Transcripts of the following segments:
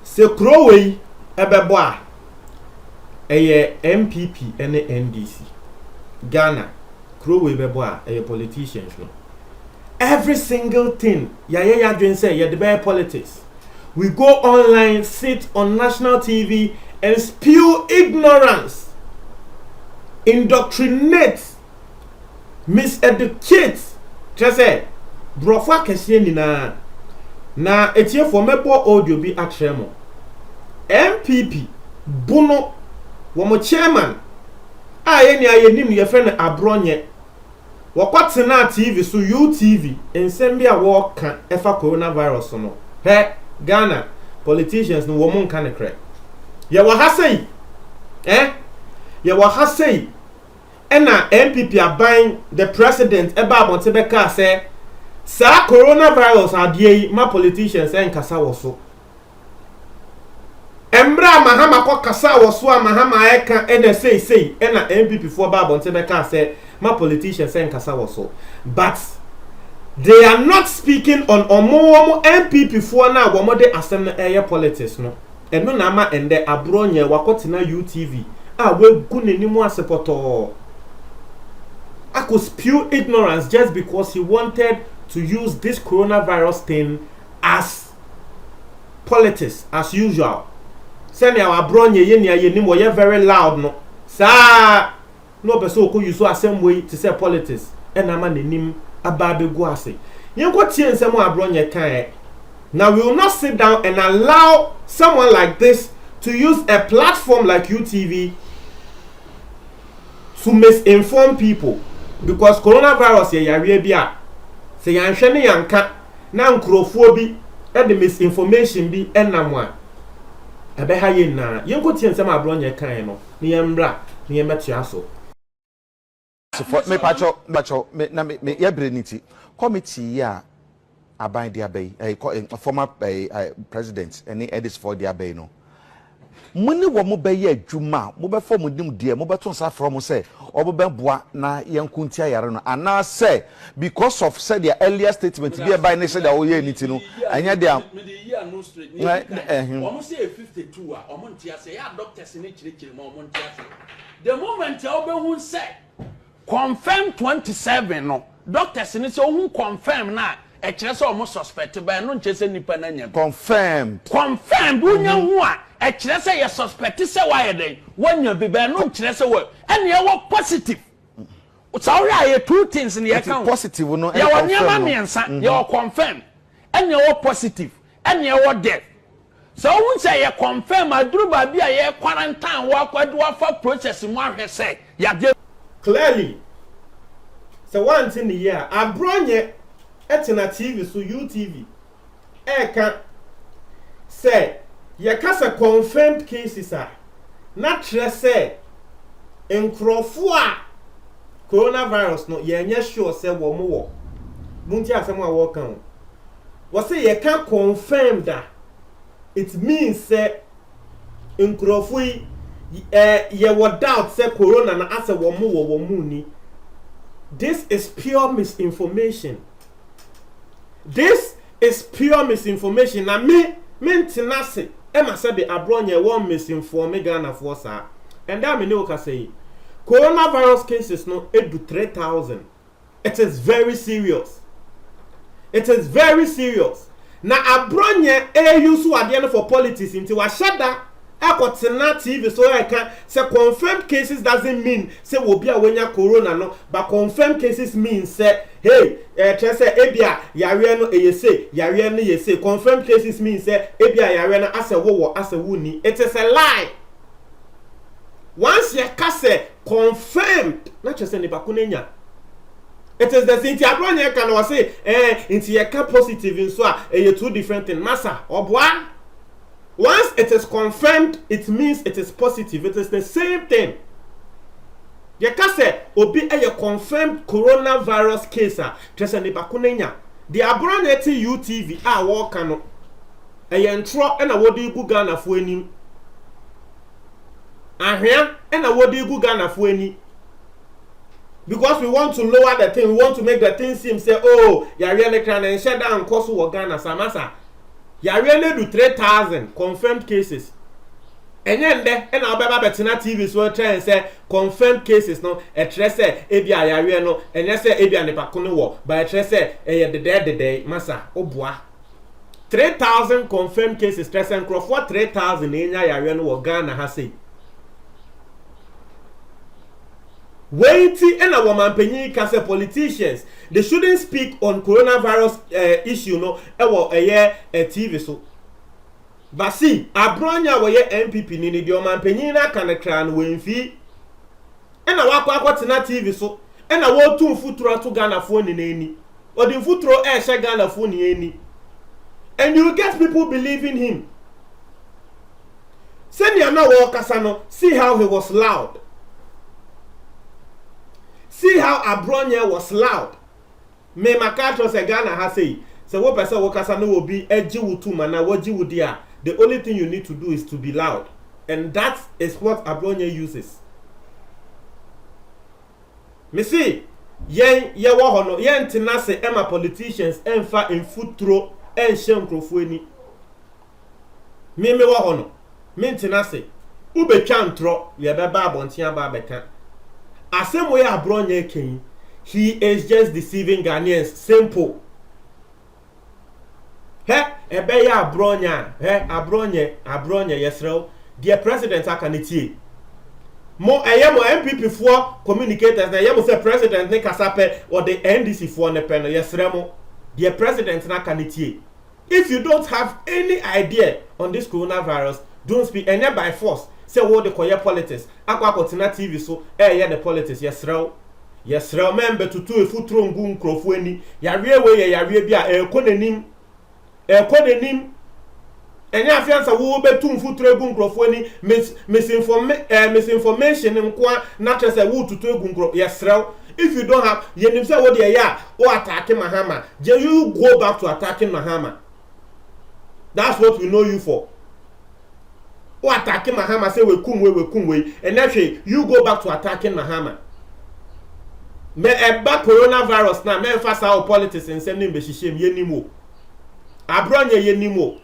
Se Croway ebeboa eye MPP ene NDC Ghana Croway beboa eye politicians no every single thing ya dwen say ya the politics. We go online, sit on national TV and spew ignorance, indoctrinate, miseducate. Just say brofwa kese ni na etie for mebo audio bi atremo MPP Bono womo chairman aye ni ayenim ye friend Abronye wakwatena TV so UTV ensem bia wo ka efa coronavirus no he Ghana politicians no womo nka ne kre ye wa hasei ye wa hasei ena MPP aban the president eba abonte beka say sa coronavirus adie ma politicians enkasa wo so Embra mahama kwa kasa wasua mahama eka ene sei ena MPP for ba bonte beka say ma politicians say kasa waso but they are not speaking on omo MPP for na womo de asem na eye politics no eno na ma ende abronye wakotena UTV a we gu nenimu asepoto I could spew ignorance just because he wanted to use this coronavirus thing as politics as usual. Send our bronye ye ni mo ye very loud no sa no person ko use so same way to say politics and na ma nanim ababe go ase yen ko tie nsem abronye kan now we will not sit down and allow someone like this to use a platform like UTV to misinform people because coronavirus ye yare bia say yan hwene yanka na nkrofo bi e the misinformation bi enamwa ebe ha yin na yenko tie nsem abronye kan no ne yemra ne yemetia so me pacho me yebreniti committee ya aban dia bay former president any edits for dia bay no muni wo mo be ye adwuma mo be form dim dia mo beton sa from say obo boa na yankuntia yare no ana say because of said their earlier statement be by ne say that o ye niti no anya dia no straight omo say 52 a omo ntia say ya doctors ni chirechire ma omo ntia say the moment ya obehu say confirm 27 no doctors ni say ohun confirm na e kire say omo suspect ba no nche say nipa na nya confirmed unya hu a e kire say ye suspect say why den wanya bi ba no kire say we ene ye wo positive sorry I two things in the account positive no ye wo nyama miensa ye wo confirm ene ye wo positive ene ye wo death so won say ye confirm aduru ba bia ye quarantine wo akwado afa process mu ahwe say ya de clearly so one thing here abronye etina TV so UTV eka say ye kasa confirmed cases are not say enkrofo a coronavirus no ye nya sure say wo mo wo munti asem a wo kan wo say ye can confirm that it means say enkrofo ye wo doubt say corona na ase wo mo ni. This is pure misinformation. This is pure misinformation. Na me tenase e ma say be abronye won misinform Ghana for sa. And that me no ka say coronavirus cases no edu 3,000. It is very serious. It is very serious. Na abronye use ade for politics into wa shada akotena TV so I can say confirmed cases doesn't mean say will be a wenya corona no but confirmed cases means say hey say ebia yare no eyese yare no yese confirmed cases means say ebia yare no ase wo ase wuni. It is a lie. Once you say confirmed not just any bakunenya it is the thing abronye can was say into ye can positive in so two different things massa obwa. Once it is confirmed, it means it is positive. It is the same thing. You can say, obi a confirmed coronavirus case. Just a nipakunenya. The abroneti UTV a walkano. A yentro and a wodi Ghana for any. And here and a wodi Ghana for any. because we want to lower the thing, we want to make the thing seem say, oh, yare ne kran and shut down cost wo Ghana samasa. Yare ne do 3,000 confirmed cases. And then and our Bettina TV so try and say confirmed cases no a trese ebia yare no and yes say ebia ne pakono wo by trese the day masa obua 3,000 confirmed cases trese and crop for 3,000 enya yare no wo Ghana ha say waiting and our man penny can politicians they shouldn't speak on coronavirus issue no a TV so. But see, Abronya we MPP ni di oman penyin na kan kra no wenfi. E na wakwa na TV so. E na wo tu mfuturo to Ghana fo ni nani. Odi mfuturo e she Ghana fo ni ani. And you get people believing him. Send ya na wo kasa no, see how he was loud. See how Abronya was loud. Me makato se Ghana ha say, se wo pese wo kasa no wo bi eji wutu mana wo ji wudia. The only thing you need to do is to be loud. And that is what Abronya uses. Me see, yen ye wo hono, yen tina se ema politicians enfa in foot throw en shem krofueni. Me wo hono. Me tina se ube chantro ye beba abontia ba beka. Asem we Abronya ken, he is just deceiving Ghanaians. Simple. Ebe ya Abronya, Abronya yesrel, dear president akaniti. Mo ayemo MPP for communicators na yemo say president ne kasape or the NDC for ne pen yesremo, dear president na kaniti. If you don't have any idea on this coronavirus, don't speak any by force. Say what the koye politics. Akwa kotina TV so the politics yesrel. Yesrel member tutu efutro ngu nkrofo ani. Yare we yare bia ekonenim ekonenim enya afiansa wo betu mfutro egu nkrofo ani misinformation nkwa na trese wo tutu egu nkro yesrel. If you don't have yenim say wo de ya o attack Mahama, you go back to attacking Mahama. That's what we know you for. O attacking Mahama say we kumwe and actually you go back to attacking Mahama. Me eba coronavirus na me fast our politics nsem ni mbehihiem yenimo. Abronya yenimo.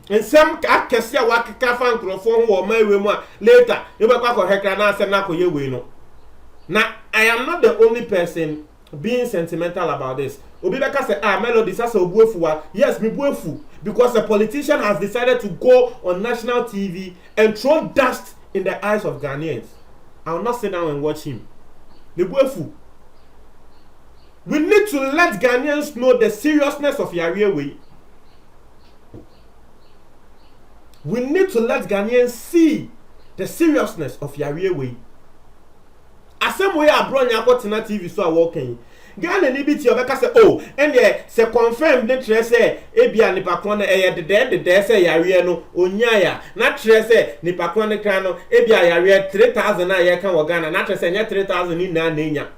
Nsem akese a wakeka fa nkrofo ho o mawe mu a later you be kwa ko hekra na asem na koye we no. Now I am not the only person being sentimental about this. Obi beka say Melody sasa obuefuwa. Yes, me buefu because a politician has decided to go on national TV and throw dust in the eyes of Ghanaians. I will not sit down and watch him. Me buefu. We need to let Ghanaians know the seriousness of Yari way. We need to let Ghanaians see the seriousness of Yari way. Asem way Abronya Kotina TV so walking. Ghana ni biti obeka say oh and ye se confirm the tre say ebia nipa kon na de say Yari no onyaya na tre say nipa kon ne kan no ebia Yari 3,000 na ye kan wo Ghana na tre say nya 3,000 ni na nya.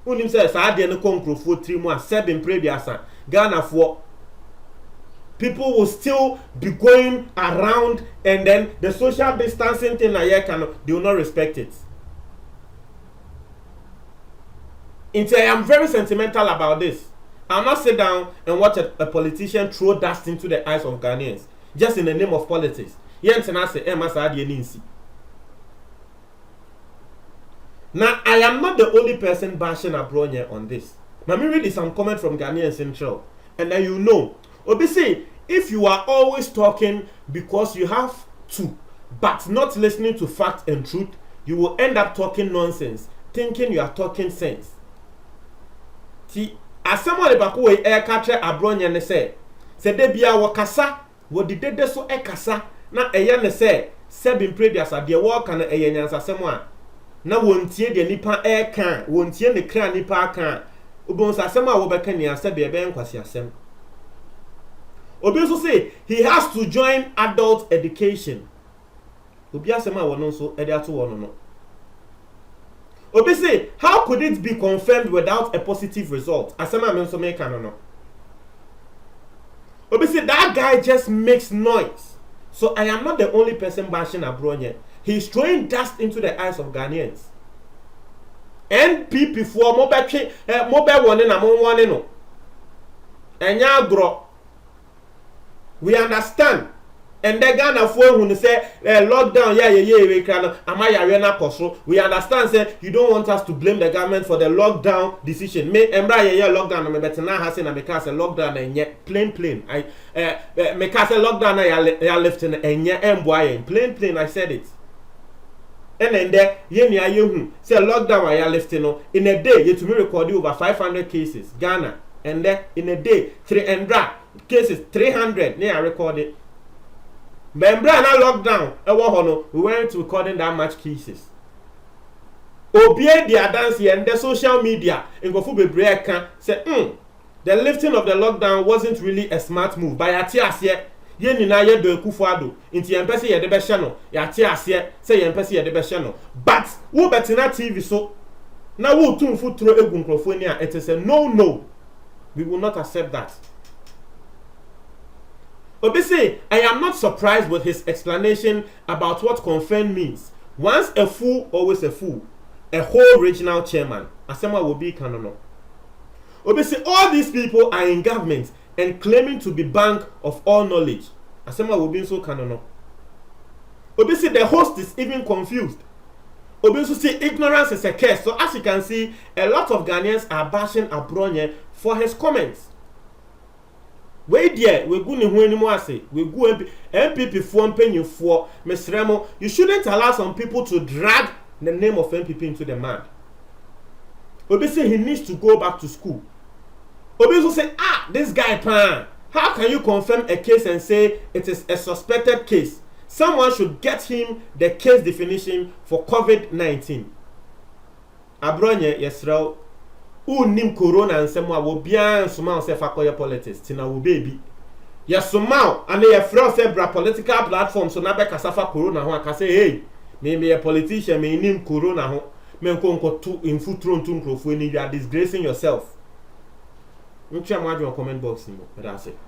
Unim say sa de no konkrofo 3 mu a 7 prebiasa Ghana for people will still be going around and then the social distancing thing na ye kan they will not respect it. I am very sentimental about this. I'll not sit down and watch a politician throw dust into the eyes of Ghanaians just in the name of politics. Now, I am not the only person bashing Abronya on this. Let me read some comment from Ghanaian Central. And then you know. Obviously, if you are always talking because you have to, but not listening to fact and truth, you will end up talking nonsense, thinking you are talking sense. Ti asema le bako we ka tre Abronya ne se de bia wo kasa wo didede so kasa na eye ne se sebin previous ade wo ka na eye nyansasem a na wontie de nipa ka wontie ne kra nipa ka obon sasem a wo beka ni asebe ebe nkwasi asem obi so say he has to join adult education obi asema wo no so e de ato wo no Obi say, how could it be confirmed without a positive result? Asema menso make no. Obi say, that guy just makes noise. So I am not the only person bashing Abronya. He's throwing dust into the eyes of Ghanaians. NPP for mobile one na mo one no enya agro we understand and the Ghana for who say lockdown we can amaya na koso we understand say you don't want us to blame the government for the lockdown decision me embra lockdown me betina ha say na me ka say lockdown enye plain I me ka say lockdown na ya lifting enye emboa plain I said it and then there ye hu say lockdown ya lifting no in a day you to me record over 500 cases Ghana and then in a day 300 cases 300 they are recorded. Membra na lockdown we weren't recording that much cases. Obie dia dance here and the social media in go bebre kan say the lifting of the lockdown wasn't really a smart move by ati ase ye nyina ye do Akufo-Addo nti ye mpese ye de be hye no ya ati ase say ye mpese ye de be hye no but wo betina TV so na wo tumfu tro egu nkrofo ni a it is a no we will not accept that. Obisi, I am not surprised with his explanation about what confirmed means. Once a fool, always a fool. A whole regional chairman. Asema will be canono. Obisi, all these people are in government and claiming to be bank of all knowledge. Asema will be so canono. Obisi, the host is even confused. Obisi, see, ignorance is a curse. So as you can see, a lot of Ghanaians are bashing Abronye for his comments. We dear, we go ni hu animo ase. We go MPP for mpenyin for Mesremo. You shouldn't allow some people to drag the name of MPP into the mud. Obi say he needs to go back to school. Obi also say, this guy pan. How can you confirm a case and say it is a suspected case? Someone should get him the case definition for COVID-19. Abronye yesrel nim corona nsem a wo bia nsoma se fakoye politics tina wo baby yesoma and ye free say bra political platform so na be kasafa corona ho aka say hey me a politician me nim corona ho me nko to infutro ntu nkrofo ni you are disgracing yourself. Ntia mo adwo comment box ni mo that's it.